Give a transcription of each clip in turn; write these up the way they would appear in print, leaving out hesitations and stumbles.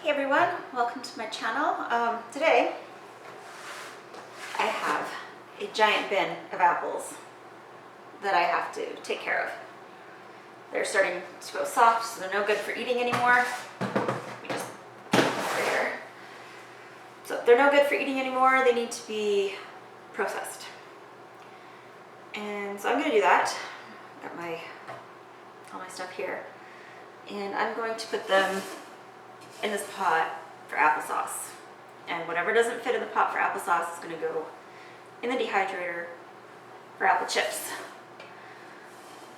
Hey everyone, welcome to my channel. Today I have a giant bin of apples that I have to take care of. They're starting to go soft, so they're no good for eating anymore. Let me just put them over here. So they're no good for eating anymore. They need to be processed. And so I'm going to do that. I've got all my stuff here. And I'm going to put them in this pot for applesauce. And whatever doesn't fit in the pot for applesauce is going to go in the dehydrator for apple chips.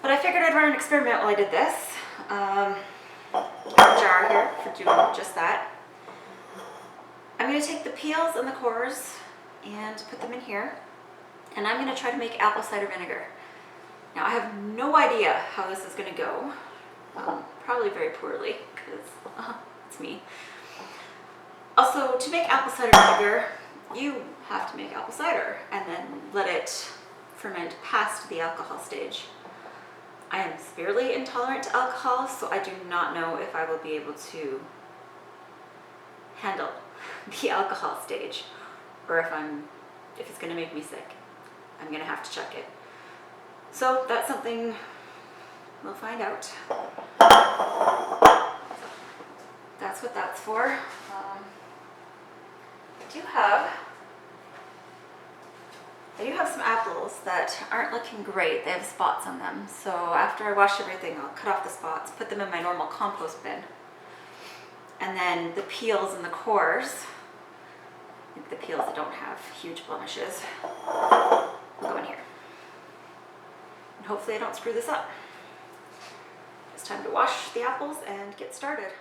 But I figured I'd run an experiment while I did this. I have a jar here for doing just that. I'm going to take the peels and the cores and put them in here. And I'm going to try to make apple cider vinegar. Now I have no idea how this is going to go. Probably very poorly because it's me. Also, to make apple cider vinegar, you have to make apple cider and then let it ferment past the alcohol stage. I am severely intolerant to alcohol, so I do not know if I will be able to handle the alcohol stage, or if it's going to make me sick. I'm going to have to check it. So that's something we'll find out. That's what that's for. I do have some apples that aren't looking great. They have spots on them. So after I wash everything, I'll cut off the spots, put them in my normal compost bin. And then the peels and the cores, the peels that don't have huge blemishes, will go in here. And hopefully I don't screw this up. It's time to wash the apples and get started.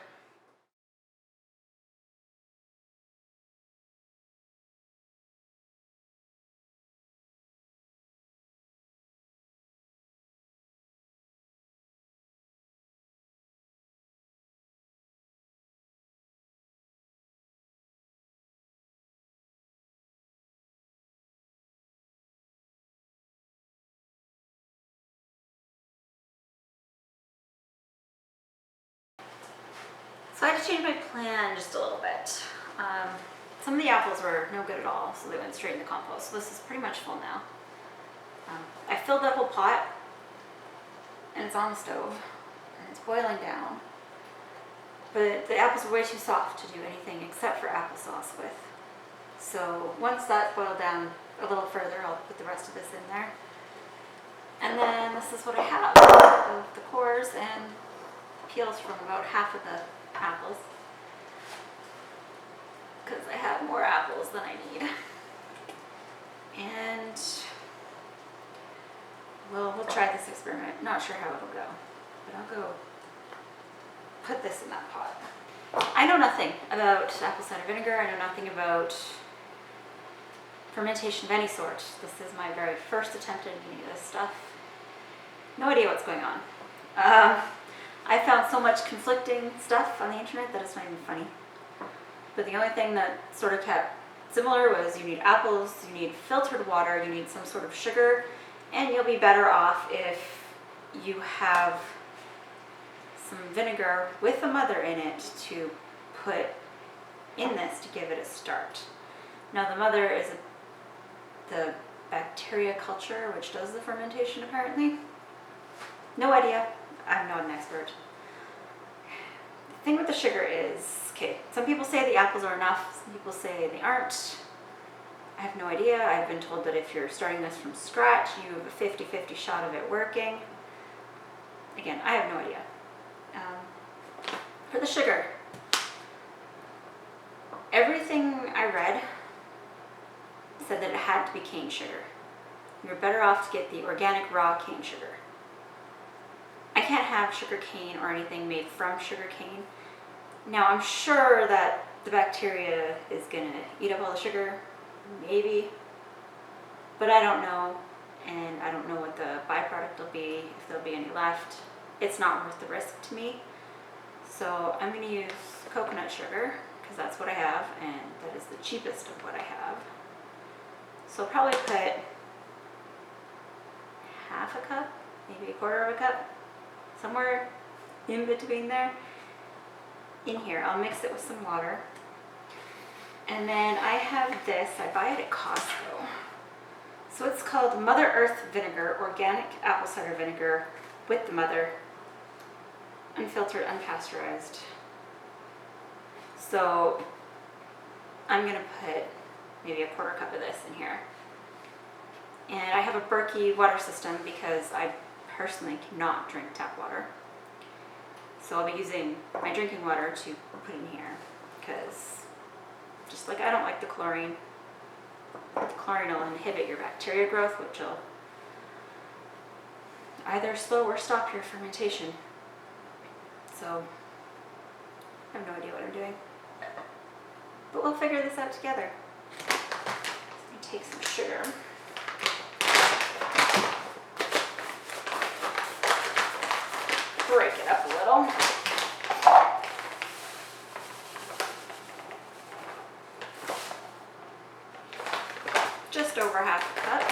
So I had to change my plan just a little bit. Some of the apples were no good at all, so they went straight in the compost. So this is pretty much full now. I filled that whole pot, and it's on the stove, and it's boiling down. But the apples are way too soft to do anything except for applesauce with. So once that's boiled down a little further, I'll put the rest of this in there. And then this is what I have of the cores and peels from about half of the apples, because I have more apples than I need. And we'll try this experiment. Not sure how it'll go, but I'll go put this in that pot. I know nothing about apple cider vinegar. I know nothing about fermentation of any sort. This is my very first attempt at any of this stuff. No idea what's going on. I found so much conflicting stuff on the internet that it's not even funny. But the only thing that sort of kept similar was you need apples, you need filtered water, you need some sort of sugar, and you'll be better off if you have some vinegar with the mother in it to put in this to give it a start. Now the mother is the bacteria culture, which does the fermentation apparently. No idea. I'm not an expert. The thing with the sugar is, okay, some people say the apples are enough, some people say they aren't. I have no idea. I've been told that if you're starting this from scratch, you have a 50-50 shot of it working. Again, I have no idea. For the sugar, everything I read said that it had to be cane sugar. You're better off to get the organic raw cane sugar. I can't have sugar cane or anything made from sugar cane. Now I'm sure that the bacteria is gonna eat up all the sugar, maybe, but I don't know, and I don't know what the byproduct will be, if there'll be any left. It's not worth the risk to me. So I'm gonna use coconut sugar, because that's what I have, and that is the cheapest of what I have. So I'll probably put half a cup, maybe a quarter of a cup, somewhere in between there. in here. I'll mix it with some water. And then I have this, I buy it at Costco. So it's called Mother Earth Vinegar, organic apple cider vinegar with the mother, unfiltered, unpasteurized. So I'm gonna put maybe a quarter cup of this in here. And I have a Berkey water system because I personally cannot drink tap water. So I'll be using my drinking water to put in here because just like I don't like the chlorine. The chlorine will inhibit your bacteria growth, which will either slow or stop your fermentation. So I have no idea what I'm doing. But we'll figure this out together. Let me take some sugar. Break it up a little. Just over half a cup.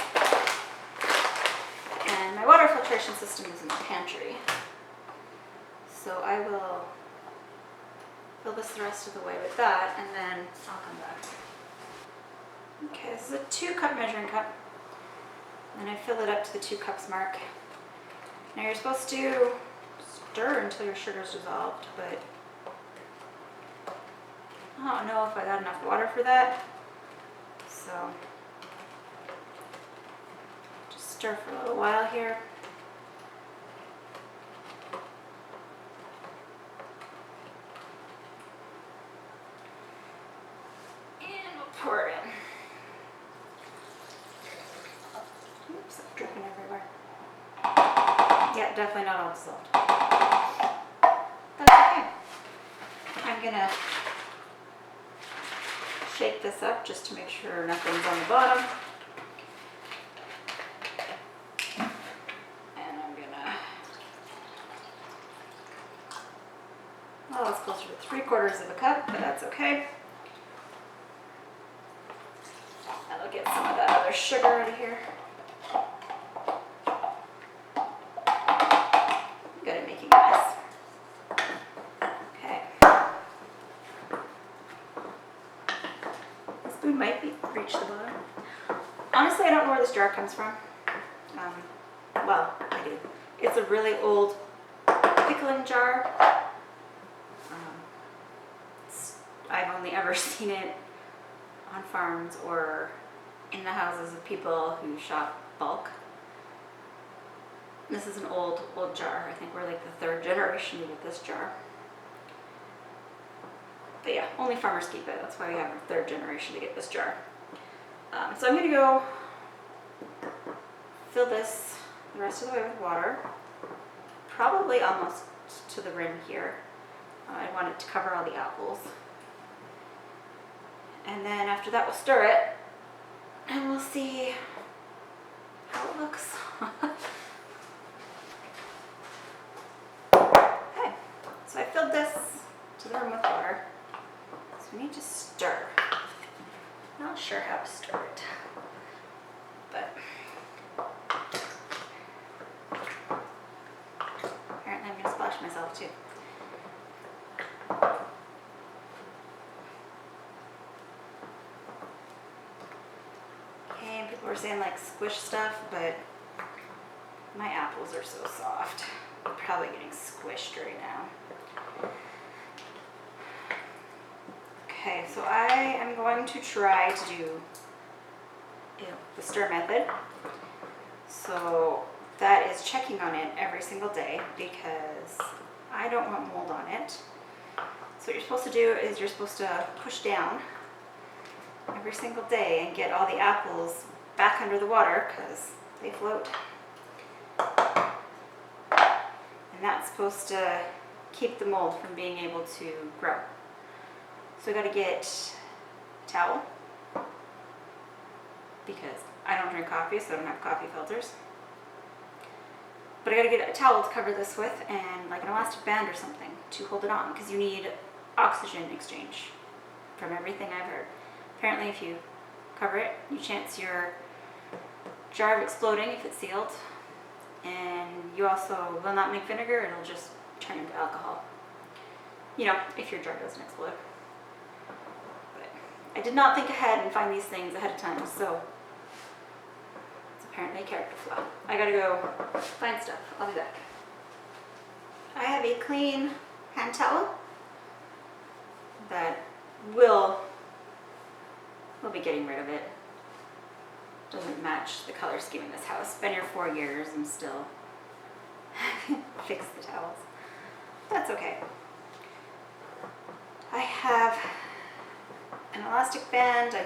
And my water filtration system is in the pantry. So I will fill this the rest of the way with that, and then I'll come back. Okay, this is a 2-cup measuring cup. And I fill it up to the 2 cups mark. Now you're supposed to stir until your sugar's dissolved, but I don't know if I got enough water for that. So just stir for a little while here. And we'll pour it in. Oops, I'm dripping everywhere. Yeah, definitely not all dissolved. That's okay. I'm gonna shake this up just to make sure nothing's on the bottom. And I'm gonna, well, it's closer to 3/4 of a cup, but that's okay. That'll get some of that other sugar out of here. I'm good at making a mess. Okay. This spoon might reach the bottom. Honestly, I don't know where this jar comes from. Well, I do. It's a really old pickling jar. I've only ever seen it on farms or in the houses of people who shop bulk. This is an old jar. I think we're like the 3rd generation to get this jar. But yeah, only farmers keep it. That's why we have a 3rd generation to get this jar. So I'm gonna go fill this the rest of the way with water. Probably almost to the rim here. I want it to cover all the apples. And then after that we'll stir it and we'll see how it looks. Okay, so I filled this to the rim with water. So we need to stir. Not sure how to stir it, but apparently I'm going to splash myself too. People were saying like squish stuff, but my apples are so soft. I'm probably getting squished right now. Okay, so I am going to try to do the stir method. So that is checking on it every single day because I don't want mold on it. So what you're supposed to do is you're supposed to push down every single day and get all the apples back under the water because they float. And that's supposed to keep the mold from being able to grow. So I got to get a towel because I don't drink coffee, so I don't have coffee filters. But I got to get a towel to cover this with and like an elastic band or something to hold it on because you need oxygen exchange from everything I've heard. Apparently if you cover it, you chance your jar of exploding if it's sealed, and you also will not make vinegar, it'll just turn into alcohol. You know, if your jar doesn't explode. But I did not think ahead and find these things ahead of time, so it's apparently a character flaw. I gotta go find stuff. I'll be back. I have a clean hand towel that we'll be getting rid of it. Doesn't match the color scheme in this house. Been here 4 years and still fix the towels. That's okay. I have an elastic band.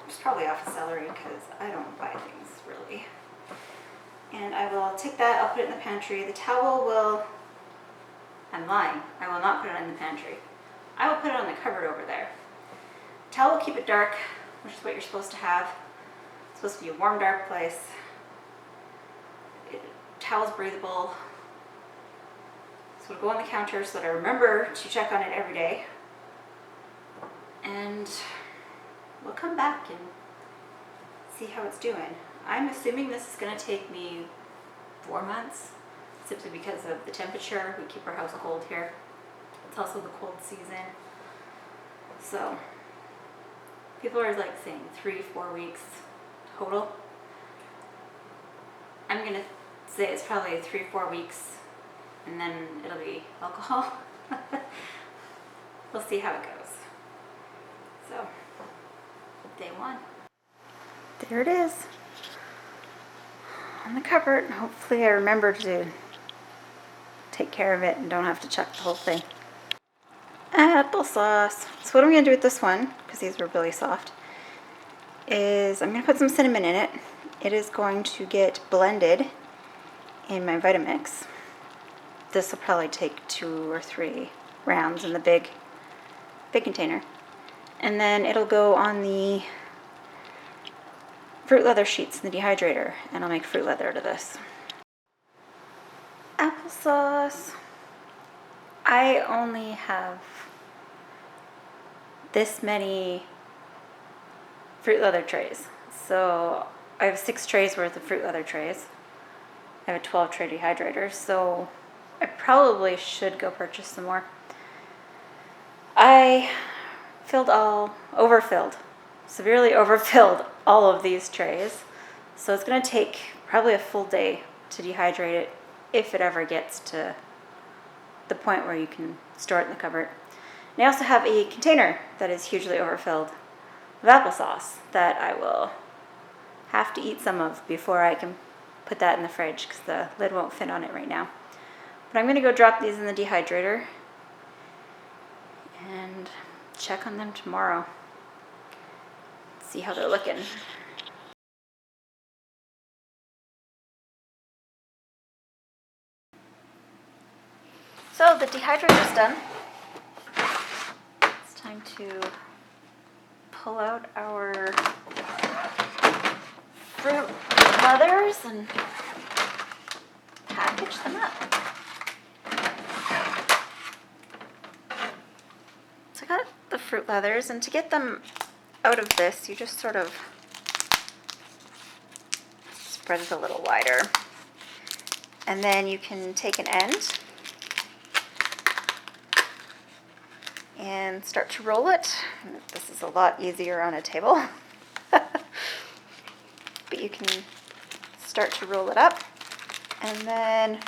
It's probably off of celery because I don't buy things really. And I will take that, I'll put it in the pantry. The towel will, I'm lying, I will not put it in the pantry. I will put it on the cupboard over there. Towel will keep it dark, which is what you're supposed to have. It's supposed to be a warm, dark place. Towel's breathable. So it'll go on the counter so that I remember to check on it every day. And we'll come back and see how it's doing. I'm assuming this is going to take me 4 months, simply because of the temperature. We keep our house cold here. It's also the cold season. So people are like saying 3-4 weeks total. I'm going to say it's probably 3-4 weeks and then it'll be alcohol. We'll see how it goes. So, day 1. There it is. On the cupboard. Hopefully I remember to take care of it and don't have to chuck the whole thing. Applesauce. So what I'm going to do with this one, because these were really soft, is I'm going to put some cinnamon in it. It is going to get blended in my Vitamix. This will probably take 2 or 3 rounds in the big container. And then it'll go on the fruit leather sheets in the dehydrator, and I'll make fruit leather out of this. Applesauce. I only have this many fruit leather trays. So I have 6 trays worth of fruit leather trays. I have a 12 tray dehydrator, so I probably should go purchase some more. I severely overfilled all of these trays. So it's going to take probably a full day to dehydrate it if it ever gets to the point where you can store it in the cupboard. And I also have a container that is hugely overfilled of applesauce that I will have to eat some of before I can put that in the fridge because the lid won't fit on it right now. But I'm going to go drop these in the dehydrator and check on them tomorrow. See how they're looking. So the dehydrator's done. It's time to pull out our fruit leathers and package them up. So I got the fruit leathers, and to get them out of this, you just sort of spread it a little wider. And then you can take an end and start to roll it. This is a lot easier on a table. But you can start to roll it up and then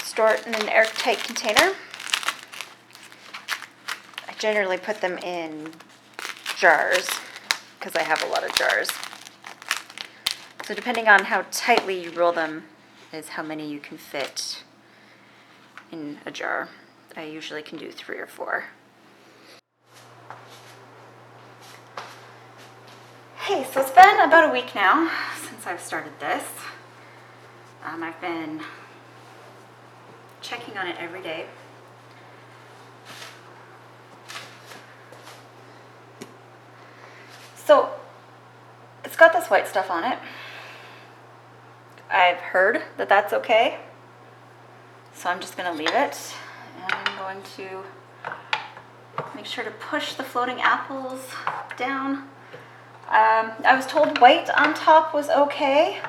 store it in an airtight container. I generally put them in jars because I have a lot of jars. So depending on how tightly you roll them is how many you can fit in a jar. I usually can do 3 or 4. Hey, so it's been about a week now since I've started this. I've been checking on it every day. So it's got this white stuff on it. I've heard that that's okay, so I'm just going to leave it. And I'm going to make sure to push the floating apples down. I was told white on top was okay,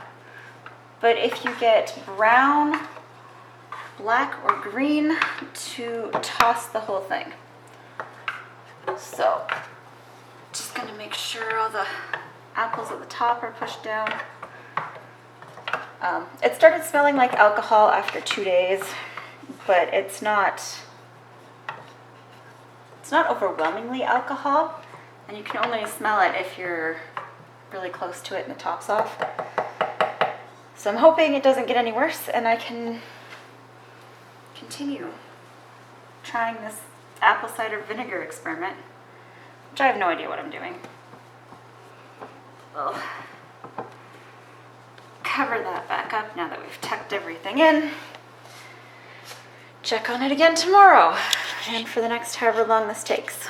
but if you get brown black or green to toss the whole thing. So, just gonna make sure all the apples at the top are pushed down. It started smelling like alcohol after 2 days, but it's not overwhelmingly alcohol, and you can only smell it if you're really close to it and the top's off. So I'm hoping it doesn't get any worse and I can continue trying this apple cider vinegar experiment, which I have no idea what I'm doing. We'll cover that back up now that we've tucked everything in. Check on it again tomorrow and for the next however long this takes.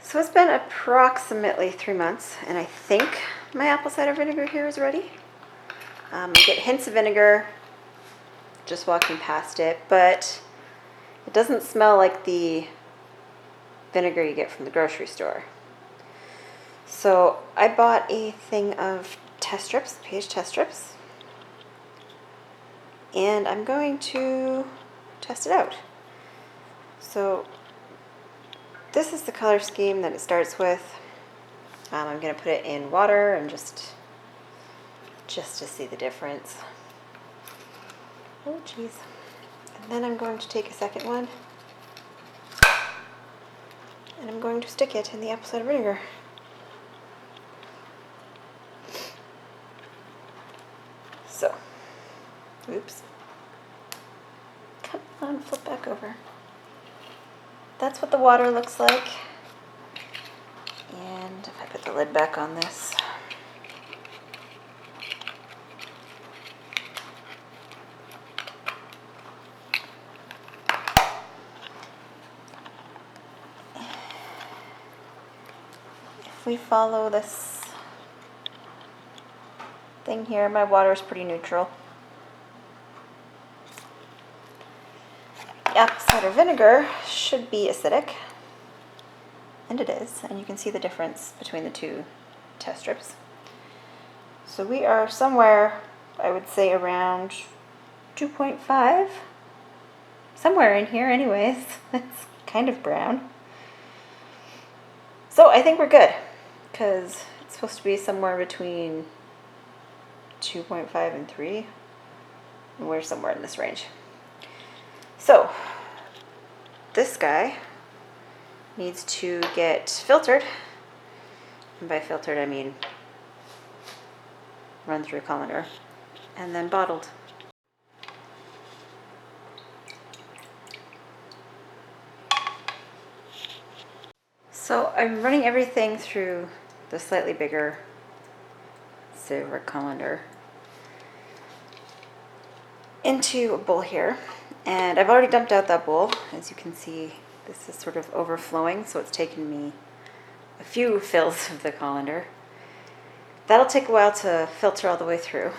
So it's been approximately 3 months, and I think my apple cider vinegar here is ready. I get hints of vinegar just walking past it, but it doesn't smell like the vinegar you get from the grocery store. So I bought a thing of test strips, pH test strips, and I'm going to test it out. So this is the color scheme that it starts with. I'm going to put it in water and just to see the difference. Oh geez. And then I'm going to take a second one and I'm going to stick it in the apple cider vinegar. So, oops. Come on, flip back over. That's what the water looks like. And if I put the lid back on this, if we follow this thing here, my water is pretty neutral. Apple cider vinegar should be acidic, and it is, and you can see the difference between the two test strips. So we are somewhere, I would say around 2.5, somewhere in here anyways. It's kind of brown. So I think we're good, because it's supposed to be somewhere between 2.5 and 3, and we're somewhere in this range. So, this guy needs to get filtered, and by filtered I mean run through a colander, and then bottled. So I'm running everything through the slightly bigger silver colander into a bowl here. And I've already dumped out that bowl. As you can see, this is sort of overflowing, so it's taken me a few fills of the colander. That'll take a while to filter all the way through.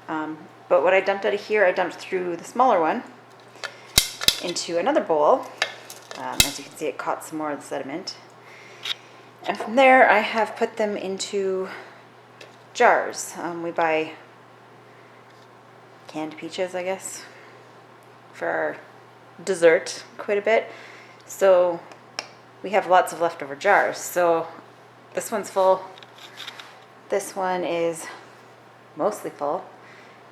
But what I dumped out of here, I dumped through the smaller one into another bowl. As you can see, it caught some more of the sediment. And from there, I have put them into jars. We buy canned peaches, I guess, for our dessert quite a bit. So we have lots of leftover jars. So this one's full. This one is mostly full.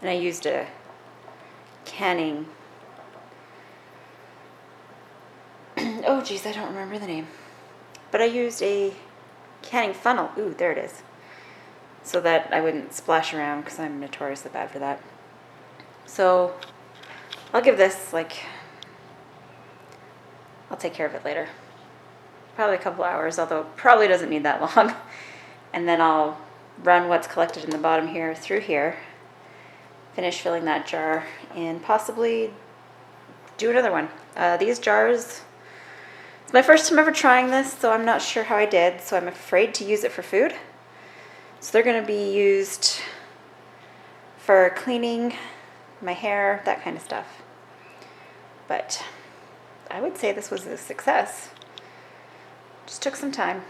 And I used a canning, oh geez, I don't remember the name. But I used a canning funnel. Ooh, there it is. So that I wouldn't splash around, because I'm notoriously bad for that. So I'll give this, I'll take care of it later. Probably a couple hours, although it probably doesn't need that long. And then I'll run what's collected in the bottom here through here, finish filling that jar, and possibly do another one. These jars, it's my first time ever trying this, so I'm not sure how I did, so I'm afraid to use it for food. So they're going to be used for cleaning my hair, that kind of stuff. But I would say this was a success. Just took some time.